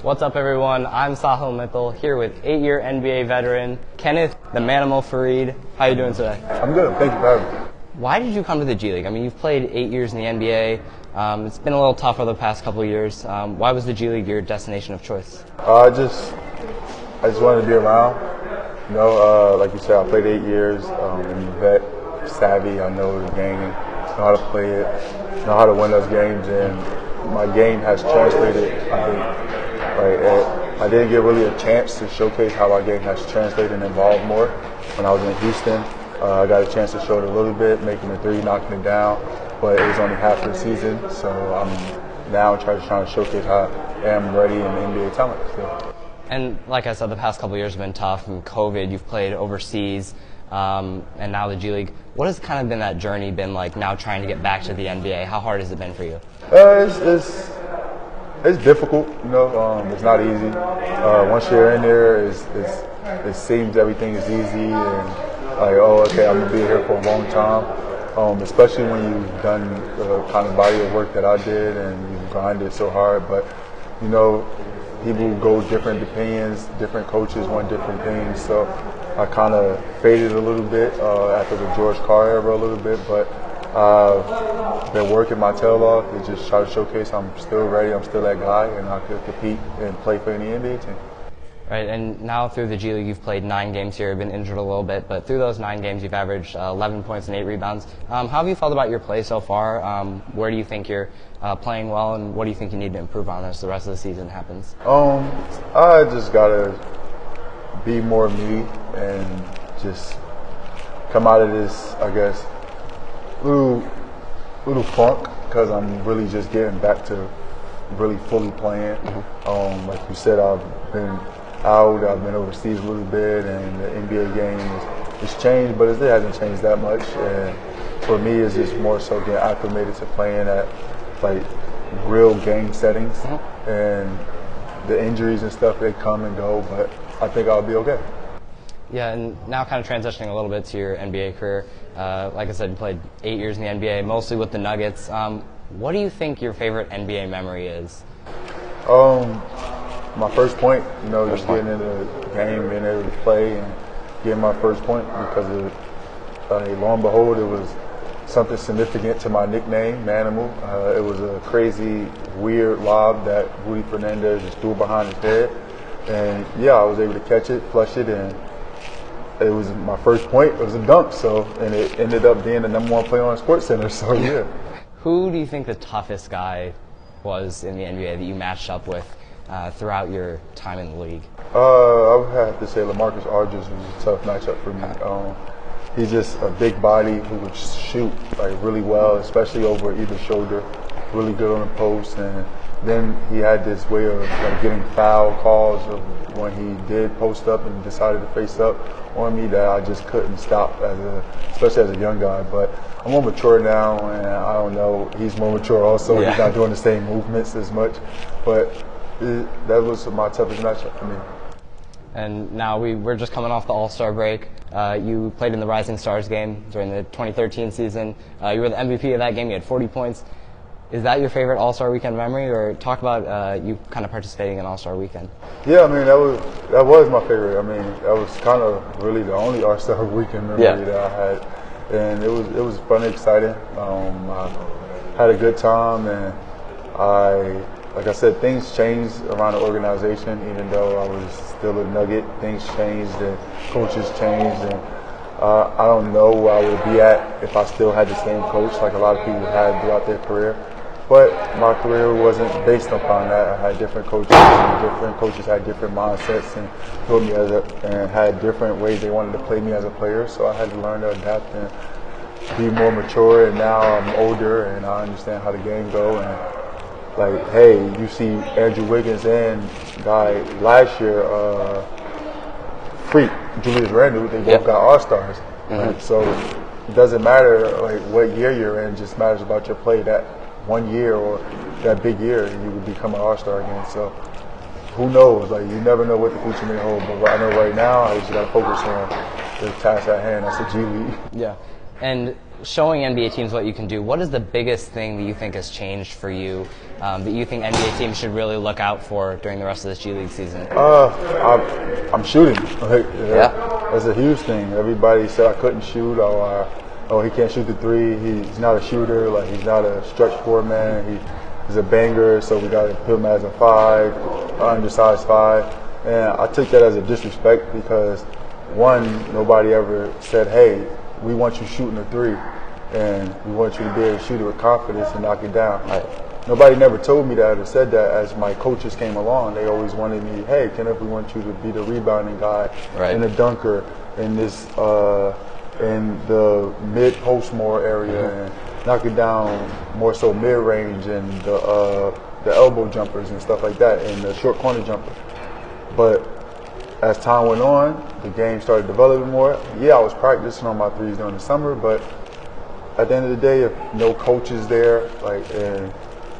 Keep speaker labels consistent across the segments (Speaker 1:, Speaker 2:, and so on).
Speaker 1: What's up, everyone? I'm Sahil Mittal here with 8-year NBA veteran Kenneth, the Manimal Faried. How are you doing today?
Speaker 2: I'm good. Thank you for having me.
Speaker 1: Why did you come to the G League? I mean, you've played 8 years in the NBA. It's been a little tough over the past couple of years. Why was the G League your destination of choice?
Speaker 2: I just wanted to be around. You know, like you said, I played 8 years. I'm vet, savvy. I know the game, know how to play it, know how to win those games, and my game has translated. I think, I didn't get really a chance to showcase how my game has translated and evolved more when I was in Houston. I got a chance to show it a little bit, making the three, knocking it down, but it was only half of the season, so I'm now trying to showcase how I am ready in NBA talent. So.
Speaker 1: And like I said, the past couple of years have been tough. From COVID, you've played overseas, and now the G League. What has kind of been that journey been like now trying to get back to the NBA? How hard has it been for you?
Speaker 2: It's difficult, you know. It's not easy. Once you're in there, it seems everything is easy and like, oh, okay, I'm gonna be here for a long time. Especially when you've done the kind of body of work that I did and you've grinded so hard. But you know, people go different opinions, different coaches want different things. So I kind of faded a little bit after the George Carr era a little bit, but I've been working my tail off to just try to showcase I'm still ready, I'm still that guy, and I could compete and play for any NBA team.
Speaker 1: Right, and now through the G League, you've played 9 games here, been injured a little bit, but through those 9 games, you've averaged 11 points and 8 rebounds. How have you felt about your play so far? Where do you think you're playing well, and what do you think you need to improve on as the rest of the season happens?
Speaker 2: I just gotta be more me and just come out of this, I guess, little funk, because I'm really just getting back to really fully playing. Like you said, I've been out, I've been overseas a little bit, and the NBA game has changed, but it hasn't changed that much. And for me, it's just more so getting acclimated to playing at like real game settings. And the injuries and stuff, they come and go, but I think I'll be okay.
Speaker 1: Yeah, and now kind of transitioning a little bit to your NBA career. Like I said, you played 8 years in the NBA, mostly with the Nuggets. What do you think your favorite NBA memory is?
Speaker 2: My first point, you know, just getting into the game, being able to play and getting my first point, because lo and behold, it was something significant to my nickname, Manimal. It was a crazy, weird lob that Rudy Fernandez just threw behind his head. And yeah, I was able to catch it, flush it, and it was my first point. It was a dunk, and it ended up being the #1 player on SportsCenter. So yeah.
Speaker 1: Who do you think the toughest guy was in the NBA that you matched up with throughout your time in the league?
Speaker 2: I would have to say LaMarcus Aldridge was a tough matchup for me. He's just a big body who would shoot like really well, especially over either shoulder. Really good on the post, and then he had this way of like getting foul calls of when he did post up and decided to face up on me that I just couldn't stop, especially as a young guy. But I'm more mature now, and I don't know, he's more mature also. Yeah. He's not doing the same movements as much, but that was my toughest matchup for me.
Speaker 1: And now we're just coming off the AllStar break. You played in the Rising Stars game during the 2013 season. You were the MVP of that game. You had 40 points. Is that your favorite All-Star Weekend memory, or talk about you kind of participating in All-Star Weekend?
Speaker 2: Yeah, I mean that was my favorite. I mean that was kind of really the only All-Star Weekend memory that I had, and it was fun and exciting. I had a good time, and like I said, things changed around the organization. Even though I was still a Nugget, things changed and coaches changed, and I don't know where I would be at if I still had the same coach like a lot of people had throughout their career. But my career wasn't based upon that. I had different coaches, and different coaches had different mindsets and built me and had different ways they wanted to play me as a player. So I had to learn to adapt and be more mature. And now I'm older and I understand how the game go. And like, hey, you see Andrew Wiggins and guy last year, Freak, Julius Randle, they both got AllStars. So it doesn't matter like what year you're in; it just matters about your play. That one year or that big year, you would become an All-Star again. So who knows? Like, you never know what the future may hold. But I know right now, I just got to focus on the task at hand. That's the G League.
Speaker 1: Yeah. And showing NBA teams what you can do, what is the biggest thing that you think has changed for you that you think NBA teams should really look out for during the rest of this G League season?
Speaker 2: I'm shooting. That's a huge thing. Everybody said I couldn't shoot, or he can't shoot the three. He's not a shooter. Like, he's not a stretch four man. He's a banger, so we got to put him as a 5, undersized 5. And I took that as a disrespect because, one, nobody ever said, hey, we want you shooting a 3, and we want you to be able to shoot it with confidence and knock it down. Right. Nobody never told me that or said that. As my coaches came along, they always wanted me, hey, Kenneth, we want you to be the rebounding guy and the dunker in this in the mid-post more area and knock it down more so mid-range and the elbow jumpers and stuff like that and the short corner jumper. But as time went on, the game started developing more. Yeah, I was practicing on my 3s during the summer, but at the end of the day, if no coach is there, and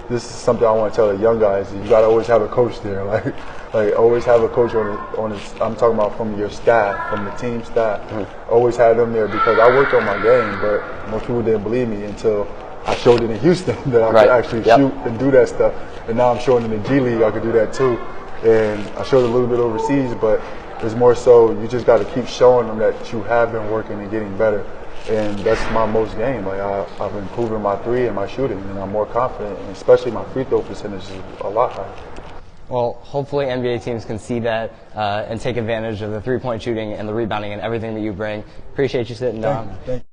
Speaker 2: this is something I want to tell the young guys, you got to always have a coach there. Like always have a coach on his, I'm talking about from your staff, from the team staff. Always have them there because I worked on my game, but most people didn't believe me until I showed it in Houston that I could actually shoot and do that stuff. And now I'm showing in the G League I could do that too. And I showed a little bit overseas, but it's more so you just got to keep showing them that you have been working and getting better. And that's my most game. Like I've been improving my 3 and my shooting, and I'm more confident, and especially my free throw percentage is a lot higher.
Speaker 1: Well, hopefully NBA teams can see that and take advantage of the 3-point shooting and the rebounding and everything that you bring. Appreciate you sitting down.
Speaker 2: Thank you.